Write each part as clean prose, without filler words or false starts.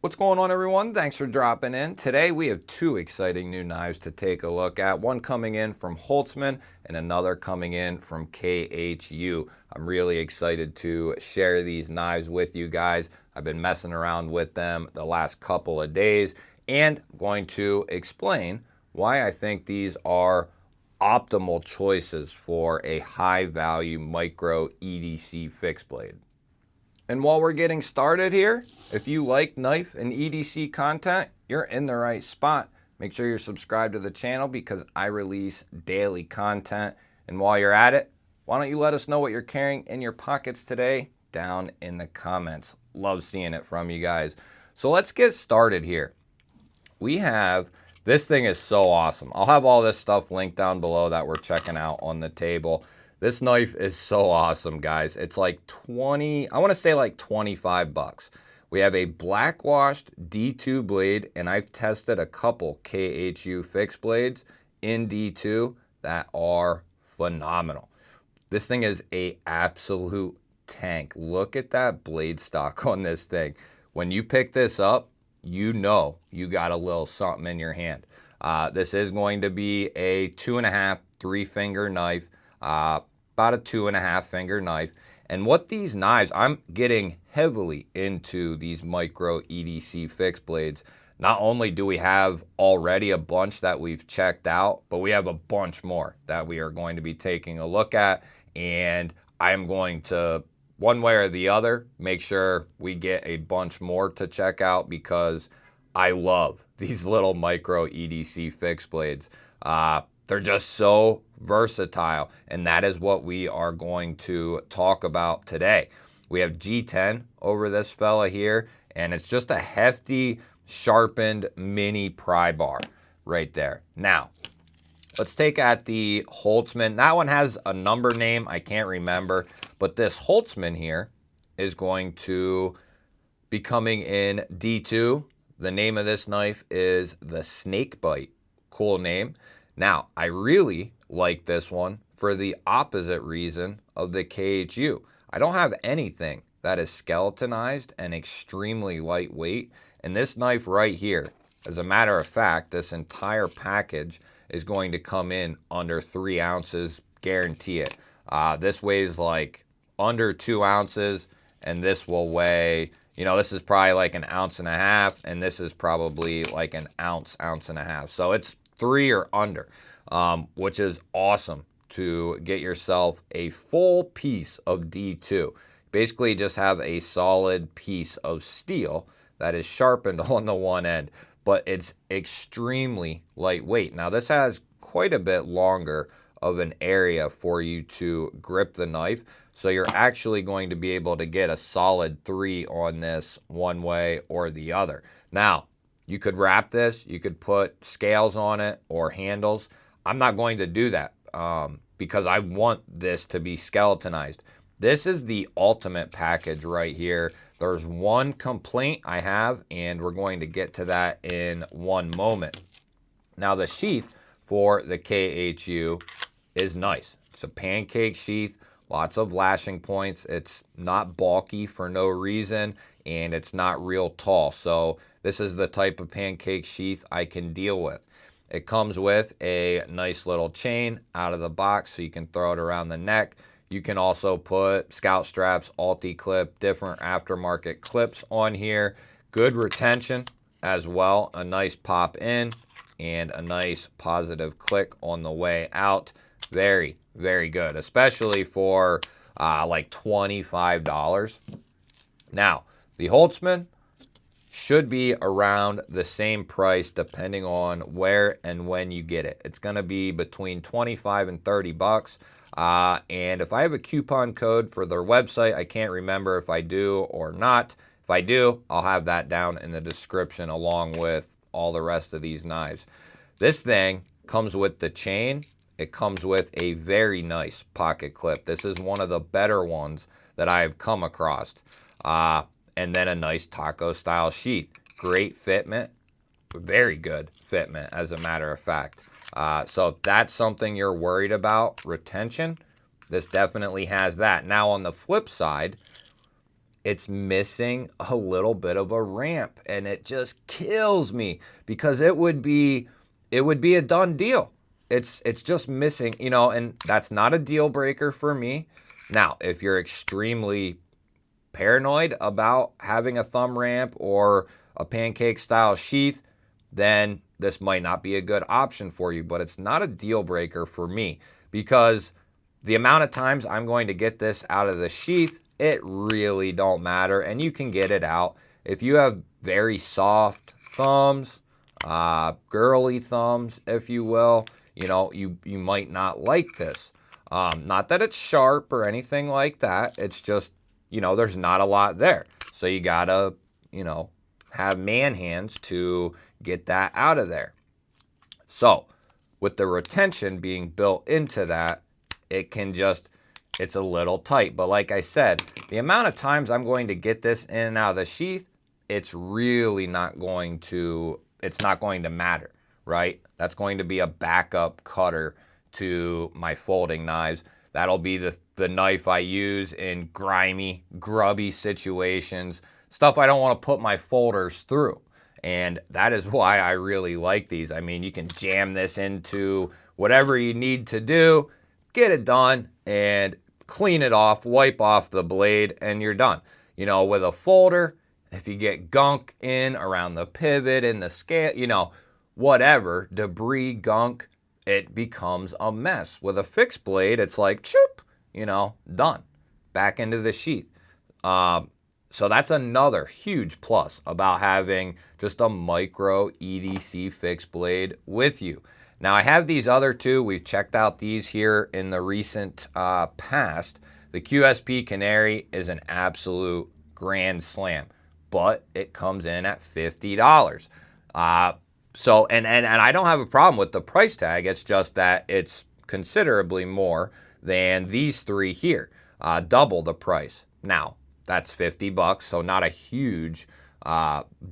What's going on, everyone? Thanks for dropping in. Today we have two exciting new knives to take a look at. One coming in from Holtzman and another coming in from KHU. I'm really excited to share these knives with you guys. I've been messing around with them the last couple of days and I'm going to explain why I think these are optimal choices for a high value micro EDC fixed blade. And while we're getting started here, if you like knife and EDC content, you're in the right spot. Make sure you're subscribed to the channel because I release daily content. And while you're at it, why don't you let us know what you're carrying in your pockets today down in the comments. Love seeing it from you guys. So let's get started here. This thing is so awesome. I'll have all this stuff linked down below that we're checking out on the table. This knife is so awesome, guys. It's like I want to say like 25 bucks. We have a black washed D2 blade, and I've tested a couple KHU fixed blades in D2 that are phenomenal. This thing is a absolute tank. Look at that blade stock on this thing. When you pick this up, you know you got a little something in your hand. This is going to be a 2.5, 3-finger knife. About a 2.5 finger knife. And what these knives, I'm getting heavily into these micro EDC fixed blades. Not only do we have already a bunch that we've checked out, but we have a bunch more that we are going to be taking a look at. And I am going to, one way or the other, make sure we get a bunch more to check out because I love these little micro EDC fixed blades. They're just so versatile, and that is what we are going to talk about today. We have G10 over this fella here, and it's just a hefty, sharpened mini pry bar right there. Now, let's take at the Holtzman. That one has a number name, I can't remember, but this Holtzman here is going to be coming in D2. The name of this knife is the Snake Bite. Cool name. Now, I really like this one for the opposite reason of the KHU. I don't have anything that is skeletonized and extremely lightweight. And this knife right here, as a matter of fact, this entire package is going to come in under 3 ounces, guarantee it. This weighs like under 2 ounces, and this will weigh, this is probably like 1.5 ounces, and this is probably like an ounce, 1.5 ounces. So it's 3 or under, which is awesome to get yourself a full piece of D2. Basically just have a solid piece of steel that is sharpened on the one end, but it's extremely lightweight. Now this has quite a bit longer of an area for you to grip the knife, so you're actually going to be able to get a solid 3 on this one way or the other. Now, you could wrap this, you could put scales on it or handles. I'm not going to do that because I want this to be skeletonized. This is the ultimate package right here. There's one complaint I have, and we're going to get to that in one moment. Now, the sheath for the KHU is nice. It's a pancake sheath, lots of lashing points. It's not bulky for no reason, and it's not real tall. So this is the type of pancake sheath I can deal with. It comes with a nice little chain out of the box so you can throw it around the neck. You can also put scout straps, ulti-clip, different aftermarket clips on here. Good retention as well. A nice pop in and a nice positive click on the way out. Very, very good, especially for like $25. Now, the Holtzman should be around the same price depending on where and when you get it. It's going to be between 25 and 30 bucks. And if I have a coupon code for their website, I can't remember if I do or not. If I do, I'll have that down in the description along with all the rest of these knives. This thing comes with the chain. It comes with a very nice pocket clip. This is one of the better ones that I've come across. And then a nice taco style sheath. Great fitment, very good fitment as a matter of fact. So if that's something you're worried about, retention, this definitely has that. Now on the flip side, it's missing a little bit of a ramp, and it just kills me because it would be a done deal. It's just missing, you know, and that's not a deal breaker for me. Now, if you're extremely paranoid about having a thumb ramp or a pancake style sheath, then this might not be a good option for you, but it's not a deal breaker for me because the amount of times I'm going to get this out of the sheath, it really don't matter, and you can get it out. If you have very soft thumbs, girly thumbs, if you will, you know, you might not like this. Not that it's sharp or anything like that. It's just, you know, there's not a lot there. So you gotta, you know, have man hands to get that out of there. So with the retention being built into that, it can just, it's a little tight. But like I said, the amount of times I'm going to get this in and out of the sheath, it's really not going to, it's not going to matter, right? That's going to be a backup cutter to my folding knives. That'll be the knife I use in grimy, grubby situations, stuff I don't want to put my folders through. And that is why I really like these. I mean, you can jam this into whatever you need to do, get it done, and clean it off, wipe off the blade, and you're done. You know, with a folder, if you get gunk in around the pivot and the scale, you know, whatever, debris, gunk, it becomes a mess. With a fixed blade, it's like, choop, you know, done. Back into the sheath. So that's another huge plus about having just a micro EDC fixed blade with you. Now I have these other two. We've checked out these here in the recent past. The QSP Canary is an absolute grand slam, but it comes in at $50. So, and I don't have a problem with the price tag. It's just that it's considerably more than these three here, double the price. Now, that's $50, so not a huge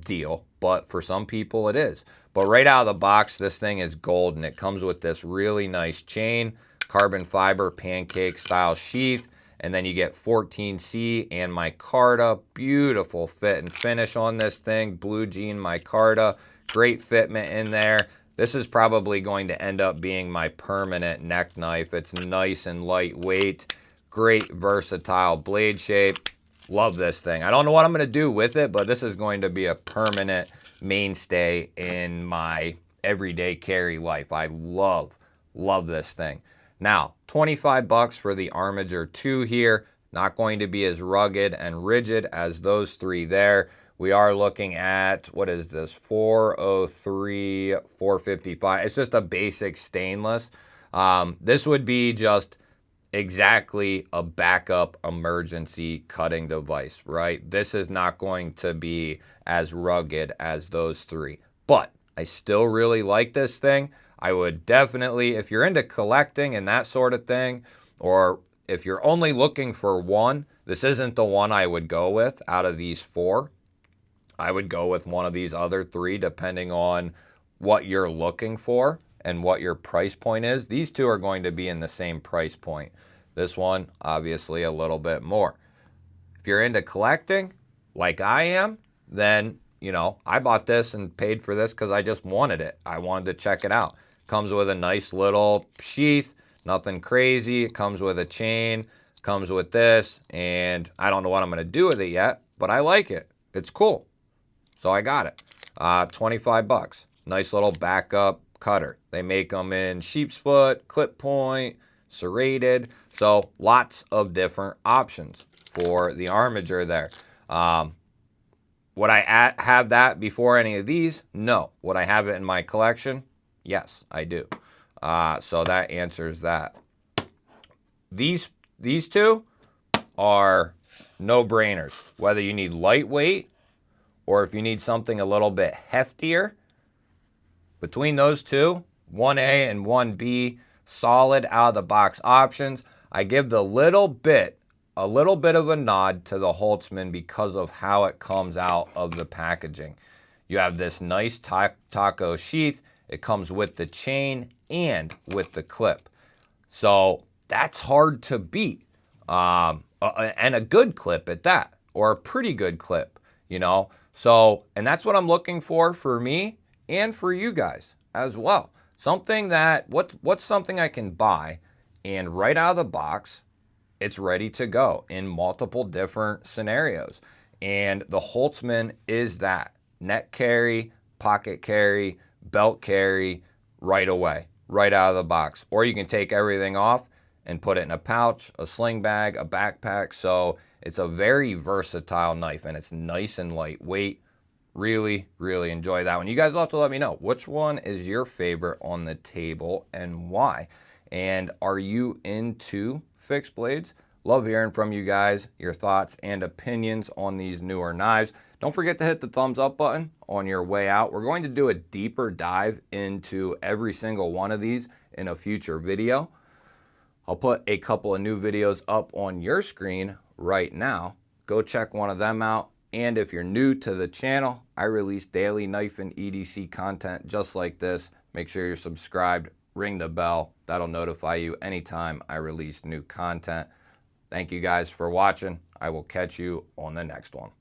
deal, but for some people it is. But right out of the box, this thing is golden. It comes with this really nice chain, carbon fiber pancake style sheath, and then you get 14C and micarta. Beautiful fit and finish on this thing, blue jean micarta. Great fitment in there. This is probably going to end up being my permanent neck knife. It's nice and lightweight, great versatile blade shape. Love this thing. I don't know what I'm going to do with it, but this is going to be a permanent mainstay in my everyday carry life. I love this thing. Now, $25 for the Armiger 2 here. Not going to be as rugged and rigid as those three there. We are looking at, what is this, 403, 455. It's just a basic stainless. This would be just exactly a backup emergency cutting device, right? This is not going to be as rugged as those three, but I still really like this thing. I would definitely, if you're into collecting and that sort of thing, or if you're only looking for one, this isn't the one I would go with out of these four. I would go with one of these other three depending on what you're looking for and what your price point is. These two are going to be in the same price point. This one, obviously, a little bit more. If you're into collecting, like I am, then, you know, I bought this and paid for this because I just wanted it. I wanted to check it out. Comes with a nice little sheath, nothing crazy. It comes with a chain, comes with this, and I don't know what I'm going to do with it yet, but I like it. It's cool. So I got it. $25. Nice little backup cutter. They make them in sheep's foot, clip point, serrated. So lots of different options for the Armiger there. Would I have that before any of these? No. Would I have it in my collection? Yes, I do. So that answers that. These two are no-brainers. Whether you need lightweight or if you need something a little bit heftier, between those two, 1A and 1B, solid out-of-the-box options. I give a little bit of a nod to the Holtzman because of how it comes out of the packaging. You have this nice taco sheath. It comes with the chain and with the clip. So that's hard to beat. And a good clip at that. or a pretty good clip, you know? So, and that's what I'm looking for me and for you guys as well. Something that, what's something I can buy and right out of the box, it's ready to go in multiple different scenarios. And the Holtzman is that. Neck carry, pocket carry, belt carry, right away, right out of the box. Or you can take everything off and put it in a pouch, a sling bag, a backpack. So it's a very versatile knife, and it's nice and lightweight. Really, really enjoy that one. You guys will have to let me know which one is your favorite on the table and why. And are you into fixed blades? Love hearing from you guys, your thoughts and opinions on these newer knives. Don't forget to hit the thumbs up button on your way out. We're going to do a deeper dive into every single one of these in a future video. I'll put a couple of new videos up on your screen right now. Go check one of them out. And if you're new to the channel, I release daily knife and EDC content just like this. Make sure you're subscribed, ring the bell. That'll notify you anytime I release new content. Thank you guys for watching. I will catch you on the next one.